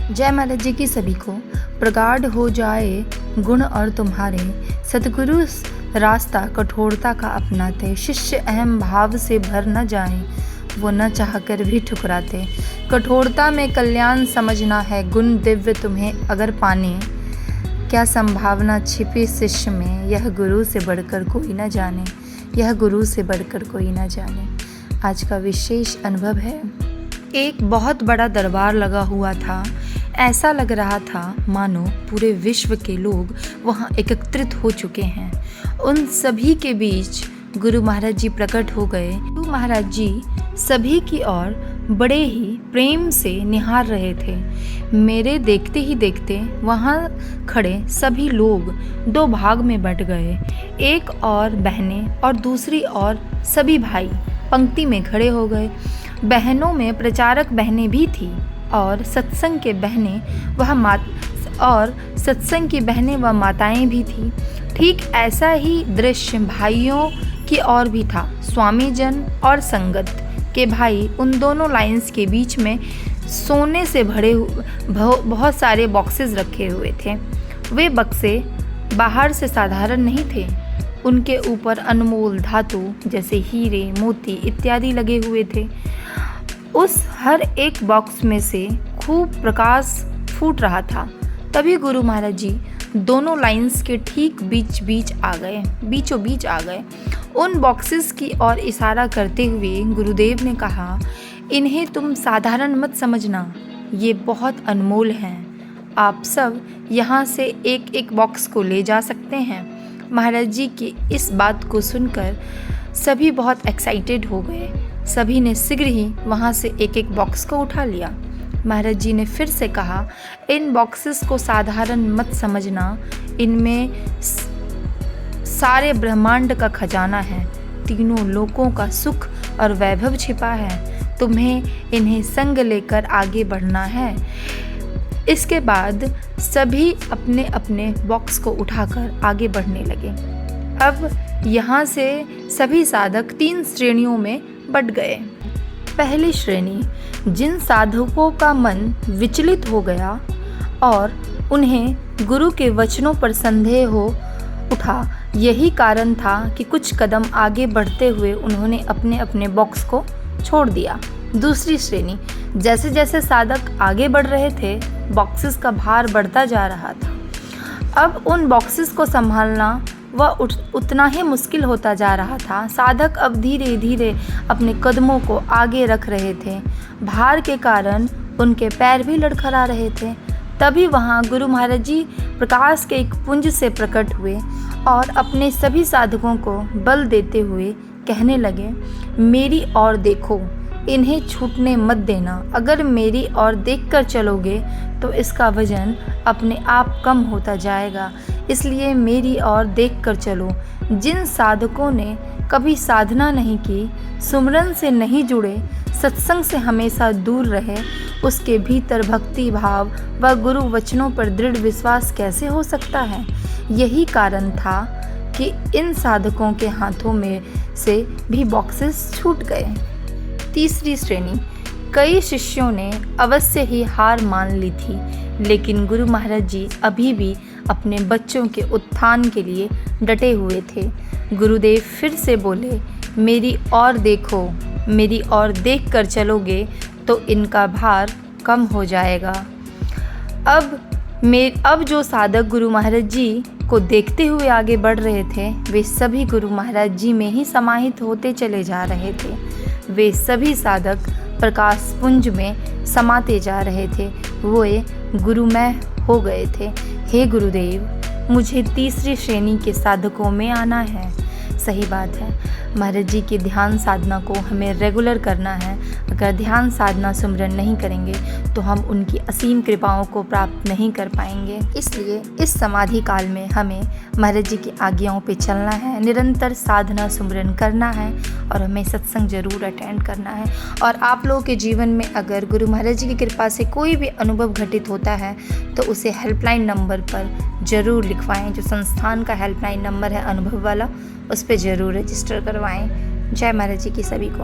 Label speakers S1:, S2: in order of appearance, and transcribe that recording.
S1: जय महाराज जी की सभी को। प्रगाढ़ हो जाए गुण और तुम्हारे, सतगुरु रास्ता कठोरता का अपनाते। शिष्य अहम भाव से भर न जाए, वो न चाहकर भी ठुकराते। कठोरता में कल्याण समझना है, गुण दिव्य तुम्हें अगर पाने। क्या संभावना छिपी शिष्य में, यह गुरु से बढ़कर कोई न जाने, यह गुरु से बढ़कर कोई न जाने। आज का विशेष अनुभव है। एक बहुत बड़ा दरबार लगा हुआ था। ऐसा लग रहा था मानो पूरे विश्व के लोग वहाँ एकत्रित हो चुके हैं। उन सभी के बीच गुरु महाराज जी प्रकट हो गए। गुरु महाराज जी सभी की ओर बड़े ही प्रेम से निहार रहे थे। मेरे देखते ही देखते वहाँ खड़े सभी लोग दो भाग में बंट गए। एक और बहनें और दूसरी ओर सभी भाई पंक्ति में खड़े हो गए। बहनों में प्रचारक बहनें भी थी और सत्संग की बहनें व माताएं भी थी। ठीक ऐसा ही दृश्य भाइयों की ओर भी था। स्वामी जन और संगत के भाई उन दोनों लाइंस के बीच में सोने से भरे बहुत सारे बॉक्सेस रखे हुए थे। वे बक्से बाहर से साधारण नहीं थे, उनके ऊपर अनमोल धातु जैसे हीरे, मोती इत्यादि लगे हुए थे। उस हर एक बॉक्स में से खूब प्रकाश फूट रहा था। तभी गुरु महाराज जी दोनों लाइंस के ठीक बीचों बीच आ गए। उन बॉक्सेस की ओर इशारा करते हुए गुरुदेव ने कहा, इन्हें तुम साधारण मत समझना, ये बहुत अनमोल हैं। आप सब यहाँ से एक एक बॉक्स को ले जा सकते हैं। महाराज जी की इस बात को सुनकर सभी बहुत एक्साइटेड हो गए। सभी ने शीघ्र ही वहाँ से एक एक बॉक्स को उठा लिया। महाराज जी ने फिर से कहा, इन बॉक्सेस को साधारण मत समझना, इनमें सारे ब्रह्मांड का खजाना है, तीनों लोकों का सुख और वैभव छिपा है। तुम्हें इन्हें संग लेकर आगे बढ़ना है। इसके बाद सभी अपने अपने बॉक्स को उठाकर आगे बढ़ने लगे। अब यहाँ से सभी साधक 3 श्रेणियों में बट गए। पहली श्रेणी, जिन साधकों का मन विचलित हो गया और उन्हें गुरु के वचनों पर संदेह हो उठा। यही कारण था कि कुछ कदम आगे बढ़ते हुए उन्होंने अपने अपने बॉक्स को छोड़ दिया। दूसरी श्रेणी, जैसे जैसे साधक आगे बढ़ रहे थे, बॉक्सेस का भार बढ़ता जा रहा था। अब उन बॉक्सेस को संभालना वह उतना ही मुश्किल होता जा रहा था। साधक अब धीरे धीरे अपने कदमों को आगे रख रहे थे। भार के कारण उनके पैर भी लड़खड़ा रहे थे। तभी वहाँ गुरु महाराज जी प्रकाश के एक पुंज से प्रकट हुए और अपने सभी साधकों को बल देते हुए कहने लगे, मेरी ओर देखो, इन्हें छूटने मत देना। अगर मेरी ओर देखकर चलोगे तो इसका वजन अपने आप कम होता जाएगा, इसलिए मेरी ओर देखकर चलो। जिन साधकों ने कभी साधना नहीं की, सुमरन से नहीं जुड़े, सत्संग से हमेशा दूर रहे, उसके भीतर भक्ति भाव व गुरु वचनों पर दृढ़ विश्वास कैसे हो सकता है। यही कारण था कि इन साधकों के हाथों में से भी बॉक्सेस छूट गए। तीसरी श्रेणी, कई शिष्यों ने अवश्य ही हार मान ली थी, लेकिन गुरु महाराज जी अभी भी अपने बच्चों के उत्थान के लिए डटे हुए थे। गुरुदेव फिर से बोले, मेरी ओर देखो, मेरी ओर देखकर चलोगे तो इनका भार कम हो जाएगा। अब जो साधक गुरु महाराज जी को देखते हुए आगे बढ़ रहे थे, वे सभी गुरु महाराज जी में ही समाहित होते चले जा रहे थे। वे सभी साधक प्रकाश पुंज में समाते जा रहे थे। वे गुरुमय हो गए थे। हे गुरुदेव, मुझे तीसरी श्रेणी के साधकों में आना है। सही बात है, महाराज जी की ध्यान साधना को हमें रेगुलर करना है। अगर ध्यान साधना सुमरन नहीं करेंगे तो हम उनकी असीम कृपाओं को प्राप्त नहीं कर पाएंगे। इसलिए इस समाधि काल में हमें महाराज जी की आज्ञाओं पे चलना है, निरंतर साधना सुमरन करना है और हमें सत्संग जरूर अटेंड करना है। और आप लोगों के जीवन में अगर गुरु महाराज जी की कृपा से कोई भी अनुभव घटित होता है तो उसे हेल्पलाइन नंबर पर ज़रूर लिखवाएं। जो संस्थान का हेल्पलाइन नंबर है अनुभव वाला, उस पर ज़रूर रजिस्टर करवाएं। जय महाराज जी की सभी को।